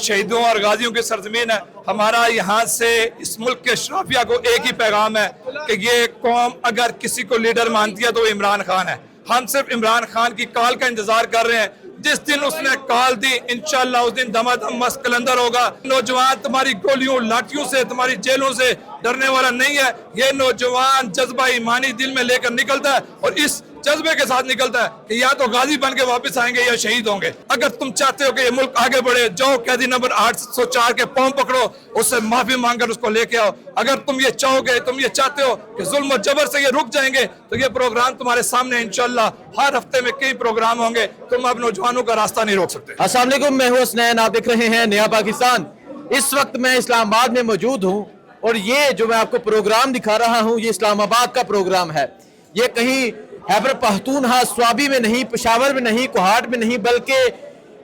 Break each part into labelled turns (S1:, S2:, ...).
S1: शहीदों और गाजियों की सरजमीन है। हमारा यहाँ से इस मुल्क के अशराफिया को एक ही पैगाम है कि ये कौम अगर किसी को लीडर मानती है तो वो इमरान खान है। हम सिर्फ इमरान खान की कॉल का इंतजार कर रहे हैं। जिस दिन उसने कॉल दी इंशाल्लाह उस दिन दमादम मस्त कलंदर होगा। नौजवान तुम्हारी गोलियों लाठियों से तुम्हारी जेलों से डरने वाला नहीं है। ये नौजवान जज्बा ईमानी दिल में लेकर निकलता है और इस जज्बे के साथ निकलता है कि या तो गाजी बन के वापस आएंगे या शहीद होंगे। अगर तुम चाहते हो कि ये मुल्क आगे बढ़े, जाओ कैदी नंबर 804 के पांव पकड़ो, उससे माफी मांगकर उसको लेके आओ। अगर तुम ये चाहोगे, तुम ये चाहते हो कि जुल्म और जबर से ये रुक जाएंगे तो ये प्रोग्राम तुम्हारे सामने इंशाल्लाह हर हफ्ते में कई प्रोग्राम होंगे। तुम अब नौजवानों का रास्ता नहीं रोक सकते।
S2: अस्सलाम वालेकुम, मैं हूं हसनैन, आप देख रहे हैं नया पाकिस्तान। इस वक्त मैं इस्लामाबाद में मौजूद हूं और ये जो मैं आपको प्रोग्राम दिखा रहा हूं ये इस्लामाबाद का प्रोग्राम है। ये कहीं खैबर पख्तूनख्वा स्वाबी में नहीं, पेशावर में नहीं, कोहाट में नहीं, बल्कि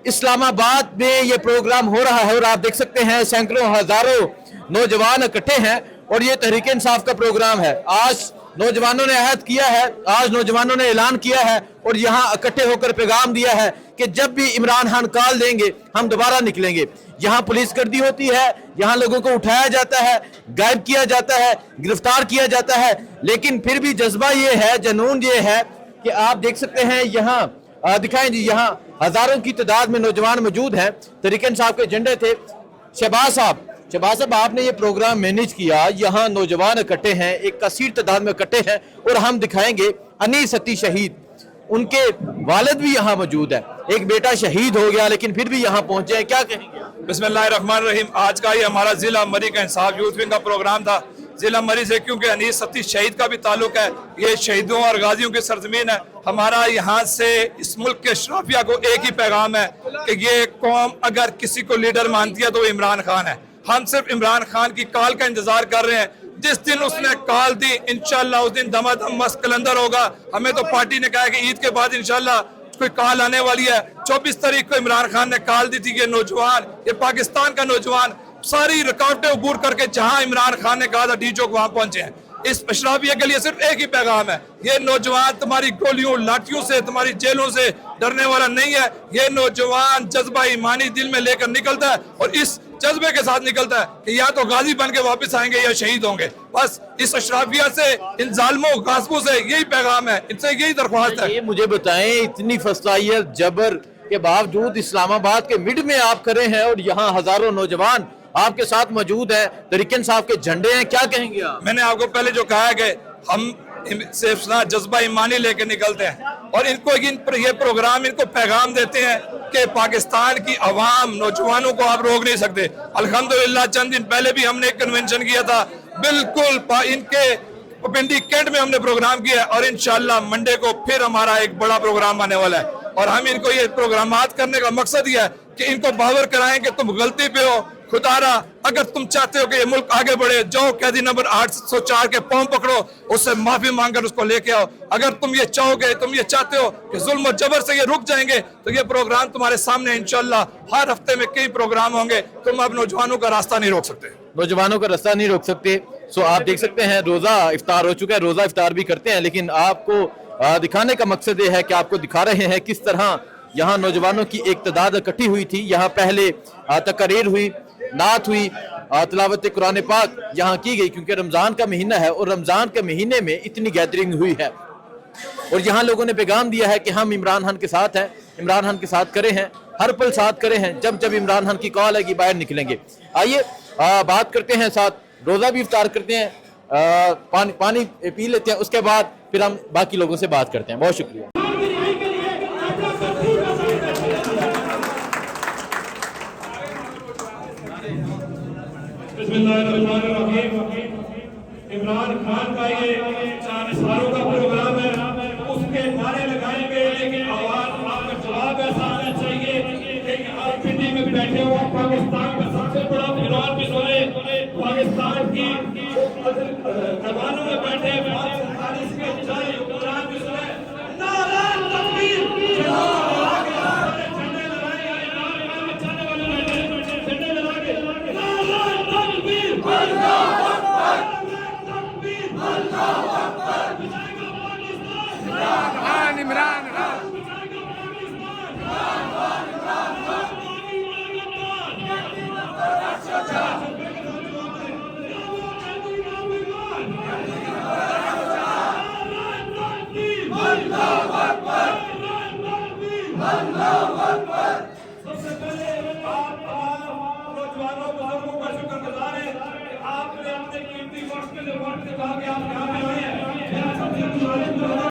S2: इस्लामाबाद में ये प्रोग्राम हो रहा है। और आप देख सकते हैं सैकड़ों हजारों नौजवान इकट्ठे हैं और ये तहरीक इंसाफ का प्रोग्राम है। आज नौजवानों ने अहद किया है, आज नौजवानों ने ऐलान किया है और यहाँ इकट्ठे होकर पैगाम दिया है कि जब भी इमरान खान कॉल देंगे हम दोबारा निकलेंगे। यहाँ पुलिस गर्दी होती है, यहाँ लोगों को उठाया जाता है, गायब किया जाता है, गिरफ्तार किया जाता है, लेकिन फिर भी जज्बा ये है, जुनून ये है कि आप देख सकते हैं यहाँ दिखाएं जी, यहाँ हजारों की तादाद में नौजवान मौजूद हैं। तहरीक इंसाफ के झंडे थे। शहबाज साहब आपने ये प्रोग्राम मैनेज किया, यहाँ नौजवान इकट्ठे हैं, एक कसीर तादाद में इकट्ठे हैं और हम दिखाएंगे अनीस अती शहीद, उनके वालिद भी यहाँ मौजूद है। एक बेटा शहीद हो गया लेकिन फिर भी यहाँ पहुंचे हैं, क्या कहेंगे?
S1: बिस्मिल्लाहिर्रहमानिर्रहीम। आज का ये हमारा जिला मरी का इंसाफ यूथ विंग का प्रोग्राम था। जिला मरी से क्योंकि अनीस अती शहीद का भी ताल्लुक है, ये शहीदों और गाजियों की सरजमीन है। हमारा यहाँ से इस मुल्क के अशराफिया को एक ही पैगाम है कि ये कौम अगर किसी को लीडर मानती है तो वो इमरान खान है। हम सिर्फ इमरान खान की कॉल का इंतजार कर रहे हैं। जिस दिन उसने कॉल दी इंशाल्लाह उस दिन दमादम मस्त कलंदर होगा। हमें तो पार्टी ने कहा है कि ईद के बाद इंशाल्लाह कोई कॉल आने वाली है। 24 तारीख को इमरान खान ने कॉल दी थी कि नौजवान, ये पाकिस्तान का नौजवान सारी रुकावटें अबूर करके जहां इमरान खान ने कहा था डी चौक वहां पहुंचे हैं। इस अशराफिया के लिए सिर्फ एक ही पैगाम है, ये नौजवान तुम्हारी गोलियों लाठियों से तुम्हारी जेलों से डरने वाला नहीं है। ये नौजवान जज्बा ईमानी दिल में लेकर निकलता है और इस जज्बे के साथ निकलता है कि या तो गाजी बन के वापस आएंगे या शहीद होंगे। बस इस अशराफिया से, इन जालिमों गाज़िबों से यही पैगाम है, इनसे यही दरख्वास्त है।
S2: ये मुझे बताएं, इतनी फसाइयत जबर के बावजूद इस्लामाबाद के मिड में आप खड़े हैं और यहाँ हजारों नौजवान आपके साथ मौजूद है, तहरीक इंसाफ के झंडे हैं, क्या कहेंगे आप?
S1: मैंने आपको पहले जो कहा है कि हम सिर्फ जज्बा ईमानी लेके निकलते हैं और इनको ये प्रोग्राम इनको पैगाम देते हैं कि पाकिस्तान की अवाम नौजवानों को आप रोक नहीं सकते। अल्हम्दुलिल्लाह चंद दिन पहले भी हमने एक कन्वेंशन किया था, बिल्कुल इनके पिंडी कैंट में हमने प्रोग्राम किया और इंशाल्लाह मंडे को फिर हमारा एक बड़ा प्रोग्राम आने वाला है। और हम इनको ये प्रोग्रामात करने का मकसद ये है कि इनको बावर कराएं कि तुम गलती पे हो। खुदारा अगर तुम चाहते हो कि ये मुल्क आगे बढ़े, जाओ कैदी नंबर 804 के पांव पकड़ो, उससे माफी मांगकर उसको लेके आओ। अगर तुम ये चाहोगे, तुम ये चाहते हो कि जुल्म और जबर से ये रुक जाएंगे तो ये प्रोग्राम तुम्हारे सामने इंशाल्लाह हर हफ्ते में कई प्रोग्राम होंगे। तुम अब नौजवानों का रास्ता नहीं रोक सकते।
S2: नौजवानों का रास्ता नहीं रोक सकते। सो आप देख सकते हैं रोजा इफ्तार हो चुका है, रोजा इफ्तार भी करते हैं, लेकिन आपको दिखाने का मकसद ये है कि आपको दिखा रहे हैं किस तरह यहाँ नौजवानों की एक तादाद इकट्ठी हुई थी। यहाँ पहले तकरीर हुई, नात हुई, तिलावत कुरान पाक यहाँ की गई क्योंकि रमज़ान का महीना है और रमज़ान के महीने में इतनी गैदरिंग हुई है और यहाँ लोगों ने पैगाम दिया है कि हम इमरान खान के साथ हैं, इमरान खान के साथ खड़े हैं, हर पल साथ खड़े हैं। जब जब इमरान खान की कॉल है कि बाहर निकलेंगे। आइए बात करते हैं, साथ रोज़ा भी इफ्तार करते हैं, पानी पी लेते हैं, उसके बाद फिर हम बाकी लोगों से बात करते हैं। बहुत शुक्रिया।
S3: इमरान खान का ये 4 सालों का प्रोग्राम है, उसके नारे लगाएंगे लेकिन आवाज आपका जवाब ऐसा आना चाहिए कि आप पिंडी में बैठे हो, पाकिस्तान का सबसे बड़ा विरोध भी सुने, पाकिस्तान की जवानों में बैठे सबसे पहले आप नौजवानों बुजुर्गों का शुक्रगुजार है कि आपने अपने कीमती वक्त के लिए वक्त निकाल के आप यहाँ पे आए हैं।